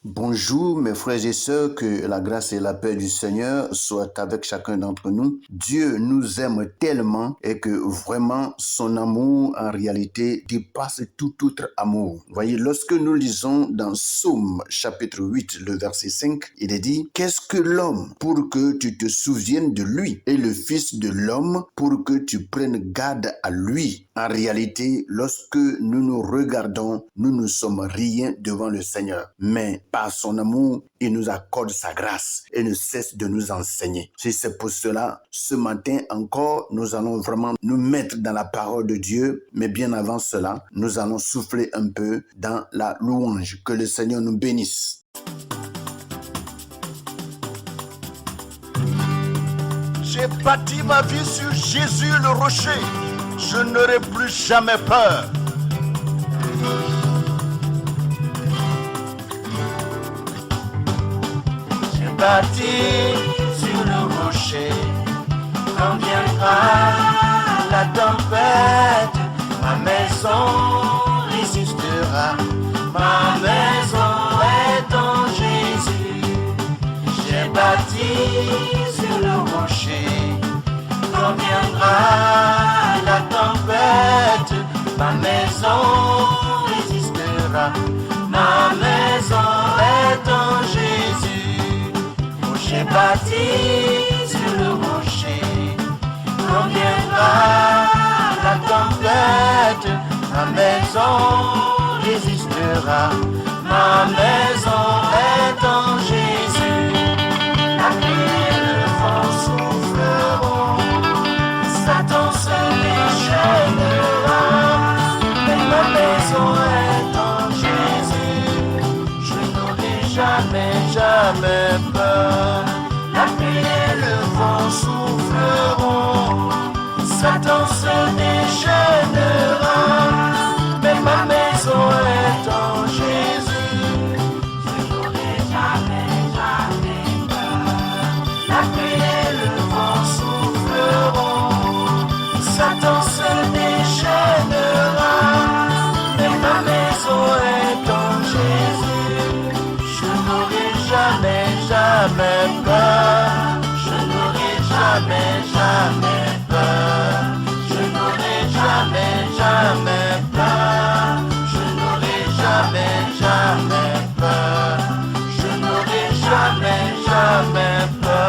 Bonjour mes frères et sœurs, que la grâce et la paix du Seigneur soient avec chacun d'entre nous. Dieu nous aime tellement et que vraiment son amour en réalité dépasse tout autre amour. Voyez, lorsque nous lisons dans Psaume chapitre 8, le verset 5, il est dit: qu'est-ce que l'homme pour que tu te souviennes de lui, et le fils de l'homme pour que tu prennes garde à lui. En réalité, lorsque nous nous regardons, nous ne sommes rien devant le Seigneur. Mais par son amour, il nous accorde sa grâce et ne cesse de nous enseigner. C'est pour cela, ce matin encore, nous allons vraiment nous mettre dans la parole de Dieu. Mais bien avant cela, nous allons souffler un peu dans la louange. Que le Seigneur nous bénisse. J'ai bâti ma vie sur Jésus le rocher. Je n'aurai plus jamais peur. J'ai bâti sur le rocher. Quand viendra la tempête, ma maison résistera. Ma maison est en Jésus. J'ai bâti sur le rocher. Quand viendra la tempête, ma maison résistera. Ma maison est en Jésus. J'ai bâti sur le rocher. Quand viendra la tempête, ma maison résistera. Ma maison est en Jésus. La pluie et le vent souffleront. Satan se déchaînera. Mais ma maison est en Jésus. Je n'aurai jamais peur. La pluie et le vent souffleront. Satan se déchaînera. Mais ma maison est en Jésus. Je n'aurai jamais peur. La pluie et le vent souffleront. Satan se déchaînera. Mais ma maison est en Jésus. Je n'aurai jamais peur. Je n'aurai jamais peur. Je n'aurai jamais peur. Je n'aurai jamais peur. Je n'aurai jamais peur.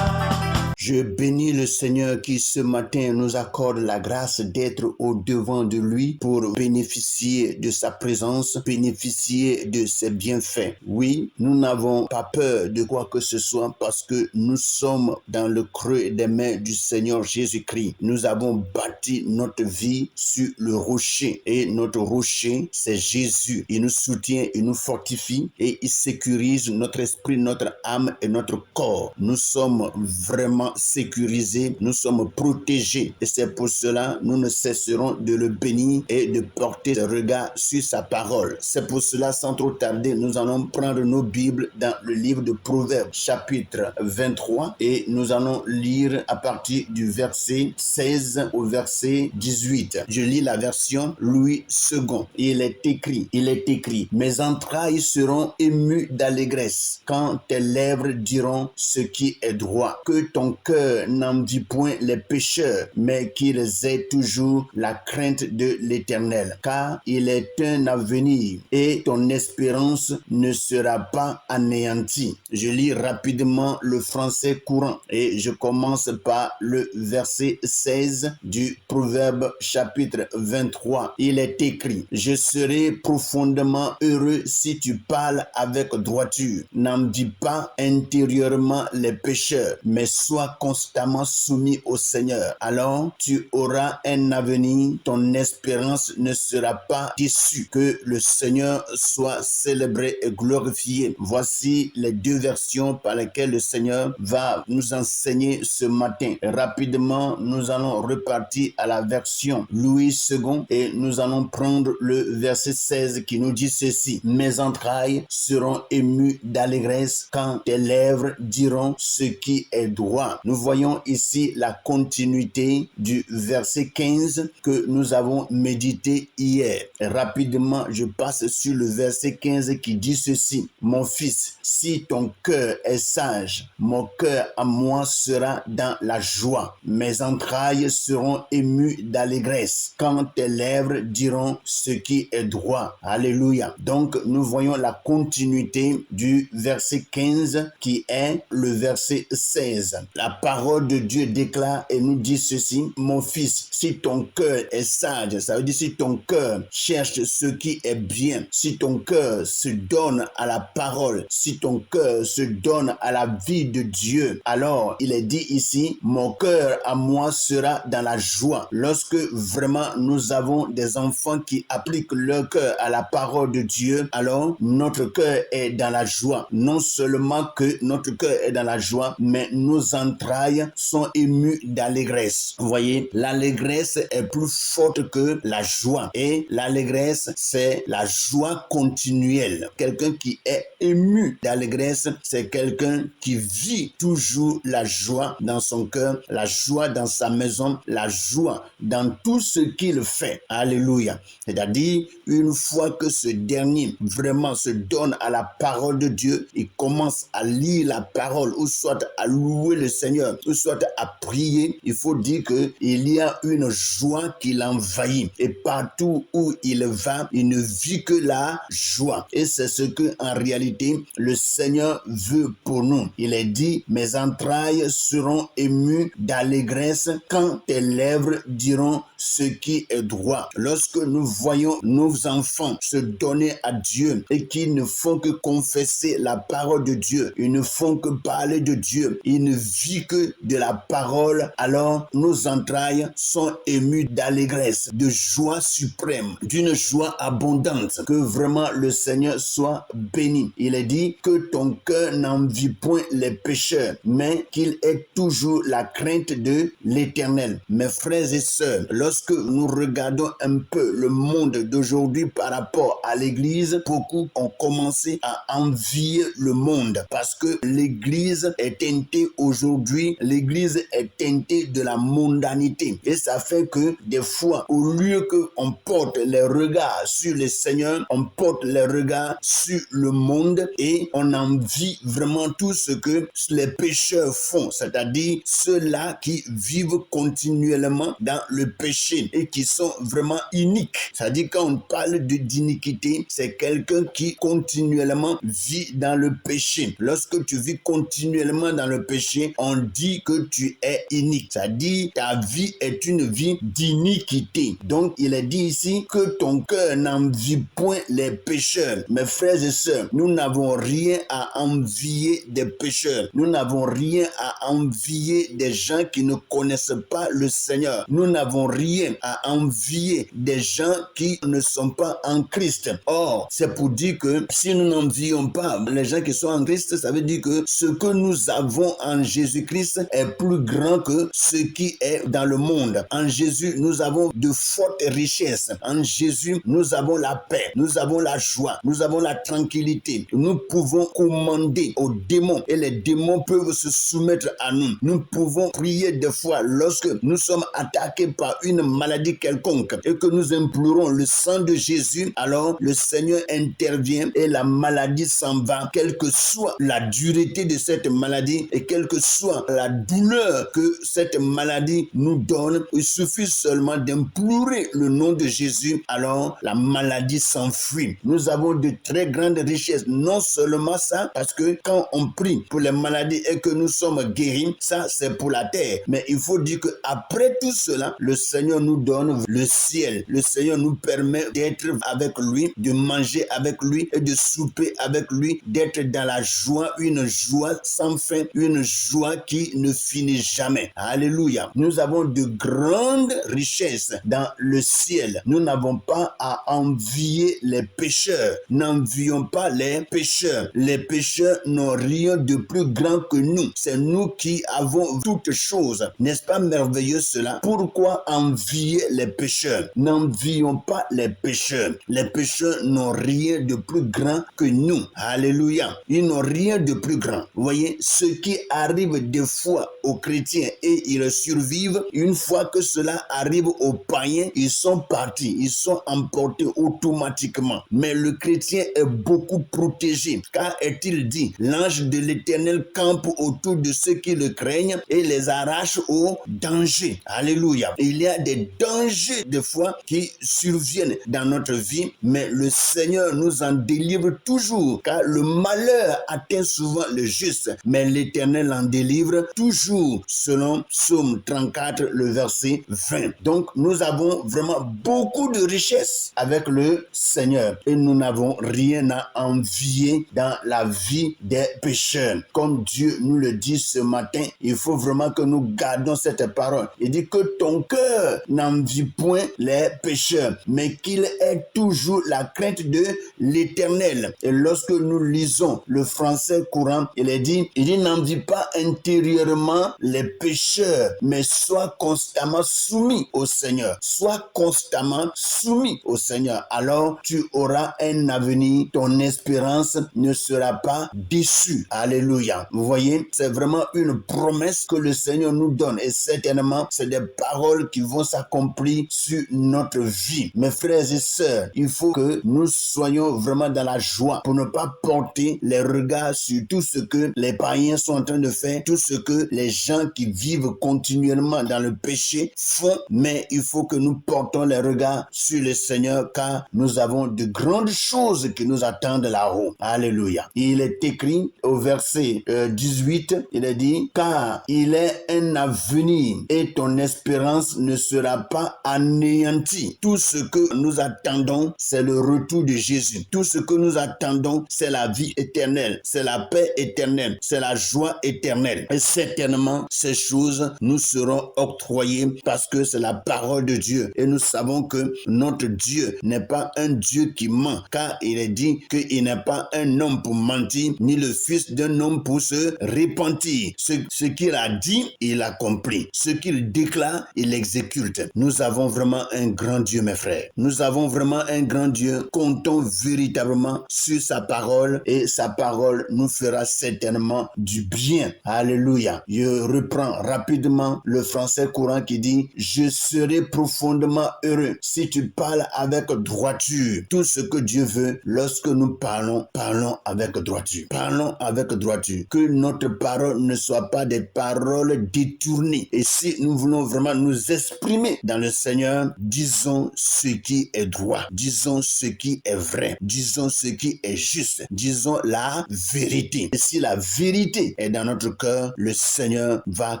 Je bénis le Seigneur qui ce matin nous accorde la grâce d'être au devant de lui pour bénéficier de sa présence, bénéficier de ses bienfaits. Oui, nous n'avons pas peur de quoi que ce soit parce que nous sommes dans le creux des mains du Seigneur Jésus-Christ. Nous avons bâti notre vie sur le rocher et notre rocher, c'est Jésus. Il nous soutient, il nous fortifie et il sécurise notre esprit, notre âme et notre corps. Nous sommes vraiment sécurisés, nous sommes protégés et c'est pour cela nous ne cesserons de le bénir et de porter le regard sur sa parole. C'est pour cela, sans trop tarder, nous allons prendre nos Bibles dans le livre de Proverbes chapitre 23 et nous allons lire à partir du verset 16 au verset 18. Je lis la version Louis II. Il est écrit: mes entrailles seront émues d'allégresse quand tes lèvres diront ce qui est droit. Que ton cœur n'envie point les pécheurs, mais qu'ils aient toujours la crainte de l'Éternel, car il est un avenir et ton espérance ne sera pas anéantie. Je lis rapidement le français courant et je commence par le verset 16 du Proverbe chapitre 23. Il est écrit: je serai profondément heureux si tu parles avec droiture. N'en dis pas intérieurement les pécheurs, mais sois constamment soumis au Seigneur. Alors tu auras un avenir, ton espérance ne sera pas déçue. Que le Seigneur soit célébré et glorifié. Voici les deux versions par lesquelles le Seigneur va nous enseigner ce matin. Rapidement, nous allons repartir à la version Louis II et nous allons prendre le verset 16 qui nous dit ceci: mes entrailles seront émues d'allégresse quand tes lèvres diront ce qui est droit. Nous voyons ici la continuité du verset 15 que nous avons médité hier. Et rapidement, je passe sur le verset 15 qui dit ceci. Mon fils, si ton cœur est sage, mon cœur à moi sera dans la joie. Mes entrailles seront émues d'allégresse quand tes lèvres diront ce qui est droit. Alléluia. Donc, nous voyons la continuité du verset 15 qui est le verset 16. La parole de Dieu déclare et nous dit ceci. Mon fils, si ton cœur est sage, ça veut dire si ton cœur cherche ce qui est bien, si ton cœur se donne à la parole, si ton cœur se donne à la vie de Dieu, alors il est dit ici, mon cœur à moi sera dans la joie. Lorsque vraiment nous avons des enfants qui appliquent leur cœur à la parole de Dieu, alors notre cœur est dans la joie. Non seulement que notre cœur est dans la joie, mais nos entrailles sont émues d'allégresse. Vous voyez, l'allégresse est plus forte que la joie. Et l'allégresse, c'est la joie continuelle. Quelqu'un qui est ému d'allégresse, c'est quelqu'un qui vit toujours la joie dans son cœur, la joie dans sa maison, la joie dans tout ce qu'il fait. Alléluia. C'est-à-dire, une fois que ce dernier vraiment se donne à la parole de Dieu, il commence à lire la parole, ou soit à louer le Seigneur, ou soit à prier, il faut dire qu'il y a une joie qui l'envahit. Et partout où il va, il ne vit que la joie. Et c'est ce que, en réalité, le Seigneur veut pour nous. Il est dit, mes entrailles seront émues d'allégresse quand tes lèvres diront ce qui est droit. Lorsque nous voyons nos enfants se donner à Dieu et qu'ils ne font que confesser la parole de Dieu, ils ne font que parler de Dieu, ils ne vivent que de la parole, alors nos entrailles sont émues d'allégresse, de joie suprême, d'une joie abondante. Que vraiment le Seigneur soit béni. Il est dit que ton cœur n'envie point les pécheurs, mais qu'il ait toujours la crainte de l'Éternel. Mes frères et sœurs, lorsque nous regardons un peu le monde d'aujourd'hui par rapport à l'Église, beaucoup ont commencé à envier le monde parce que l'Église est teintée aujourd'hui, l'Église est teintée de la mondanité. Et ça fait que des fois, au lieu qu'on porte les regards sur le Seigneur, on porte les regards sur le monde et on envie vraiment tout ce que les pécheurs font, c'est-à-dire ceux-là qui vivent continuellement dans le péché et qui sont vraiment iniques. C'est-à-dire quand on parle d'iniquité, c'est quelqu'un qui continuellement vit dans le péché. Lorsque tu vis continuellement dans le péché, on dit que tu es inique. C'est-à-dire ta vie est une vie d'iniquité. Donc il est dit ici que ton cœur n'envie point les pécheurs. Mes frères et sœurs, nous n'avons rien à envier des pécheurs. Nous n'avons rien à envier des gens qui ne connaissent pas le Seigneur. Nous n'avons rien à envier des gens qui ne sont pas en Christ. Or, c'est pour dire que si nous n'envions pas les gens qui sont en Christ, ça veut dire que ce que nous avons en Jésus-Christ est plus grand que ce qui est dans le monde. En Jésus, nous avons de fortes richesses. En Jésus, nous avons la paix, nous avons la joie, nous avons la tranquillité. Nous pouvons commander aux démons et les démons peuvent se soumettre à nous. Nous pouvons prier des fois lorsque nous sommes attaqués par une maladie quelconque et que nous implorons le sang de Jésus, alors le Seigneur intervient et la maladie s'en va, quelle que soit la dureté de cette maladie et quelle que soit la douleur que cette maladie nous donne. Il suffit seulement d'implorer le nom de Jésus, alors la maladie s'enfuit. Nous avons de très grandes richesses. Non seulement ça, parce que quand on prie pour les maladies et que nous sommes guéris, ça c'est pour la terre. Mais il faut dire qu'après tout cela, le Seigneur nous donne le ciel. Le Seigneur nous permet d'être avec lui, de manger avec lui et de souper avec lui, d'être dans la joie, une joie sans fin, une joie qui ne finit jamais. Alléluia. Nous avons de grandes richesses dans le ciel. Nous n'avons pas à envier les pécheurs. N'envions pas les pécheurs. Les pécheurs n'ont rien de plus grand que nous. C'est nous qui avons toutes choses. N'est-ce pas merveilleux cela? Pourquoi envier envier les pécheurs. N'envions pas les pécheurs. Les pécheurs n'ont rien de plus grand que nous. Alléluia. Ils n'ont rien de plus grand. Vous voyez, ce qui arrive des fois aux chrétiens et ils survivent, une fois que cela arrive aux païens, ils sont partis, ils sont emportés automatiquement. Mais le chrétien est beaucoup protégé. Car est-il dit, l'ange de l'Éternel campe autour de ceux qui le craignent et les arrache au danger. Alléluia. Il y a des dangers des fois qui surviennent dans notre vie, mais le Seigneur nous en délivre toujours, car le malheur atteint souvent le juste, mais l'Éternel en délivre toujours, selon Psaume 34, le verset 20. Donc, nous avons vraiment beaucoup de richesses avec le Seigneur et nous n'avons rien à envier dans la vie des pécheurs. Comme Dieu nous le dit ce matin, il faut vraiment que nous gardons cette parole. Il dit que ton cœur n'envie point les pécheurs, mais qu'il ait toujours la crainte de l'Éternel. Et lorsque nous lisons le français courant, il dit n'envie pas intérieurement les pécheurs, mais sois constamment soumis au Seigneur. Sois constamment soumis au Seigneur. Alors tu auras un avenir, ton espérance ne sera pas déçue. Alléluia. Vous voyez, c'est vraiment une promesse que le Seigneur nous donne et certainement c'est des paroles qui vont s'accomplir sur notre vie. Mes frères et sœurs, il faut que nous soyons vraiment dans la joie pour ne pas porter les regards sur tout ce que les païens sont en train de faire, tout ce que les gens qui vivent continuellement dans le péché font, mais il faut que nous portons les regards sur le Seigneur car nous avons de grandes choses qui nous attendent là-haut. Alléluia. Il est écrit au verset 18, il est dit, car il est un avenir et ton espérance ne sera pas anéantie. Tout ce que nous attendons, c'est le retour de Jésus. Tout ce que nous attendons, c'est la vie éternelle, c'est la paix éternelle, c'est la joie éternelle. Et certainement, ces choses nous seront octroyées parce que c'est la parole de Dieu. Et nous savons que notre Dieu n'est pas un Dieu qui ment, car il est dit qu'il n'est pas un homme pour mentir, ni le fils d'un homme pour se repentir. Ce qu'il a dit, il accomplit. Ce qu'il déclare, il exécute. Nous avons vraiment un grand Dieu, mes frères. Nous avons vraiment un grand Dieu. Comptons véritablement sur sa parole et sa parole nous fera certainement du bien. Alléluia. Je reprends rapidement le français courant qui dit « Je serai profondément heureux si tu parles avec droiture. » Tout ce que Dieu veut, lorsque nous parlons, parlons avec droiture. Parlons avec droiture. Que notre parole ne soit pas des paroles détournées. Et si nous voulons vraiment nous exprimer dans le Seigneur, disons ce qui est droit. Disons ce qui est vrai. Disons ce qui est juste. Disons la vérité. Et si la vérité est dans notre cœur, le Seigneur va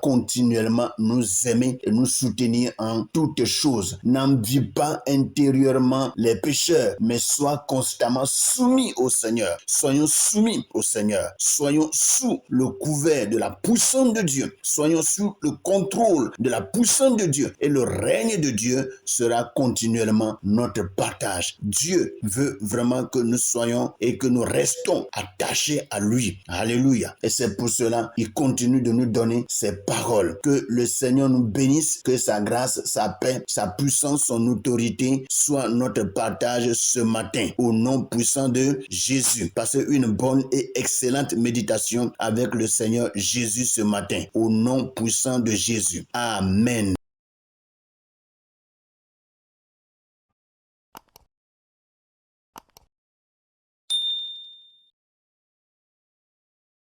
continuellement nous aimer et nous soutenir en toutes choses. N'envie pas intérieurement les pécheurs, mais sois constamment soumis au Seigneur. Soyons soumis au Seigneur. Soyons sous le couvert de la puissance de Dieu. Soyons sous le contrôle de la puissance de Dieu. Et le règne de Dieu sera continuellement notre partage. Dieu veut vraiment que nous soyons et que nous restons attachés à lui. Alléluia. Et c'est pour cela qu'il continue de nous donner ses paroles. Que le Seigneur nous bénisse, que sa grâce, sa paix, sa puissance, son autorité soit notre partage ce matin. Au nom puissant de Jésus. Passez une bonne et excellente méditation avec le Seigneur Jésus ce matin. Au nom puissant de Jésus. Amen.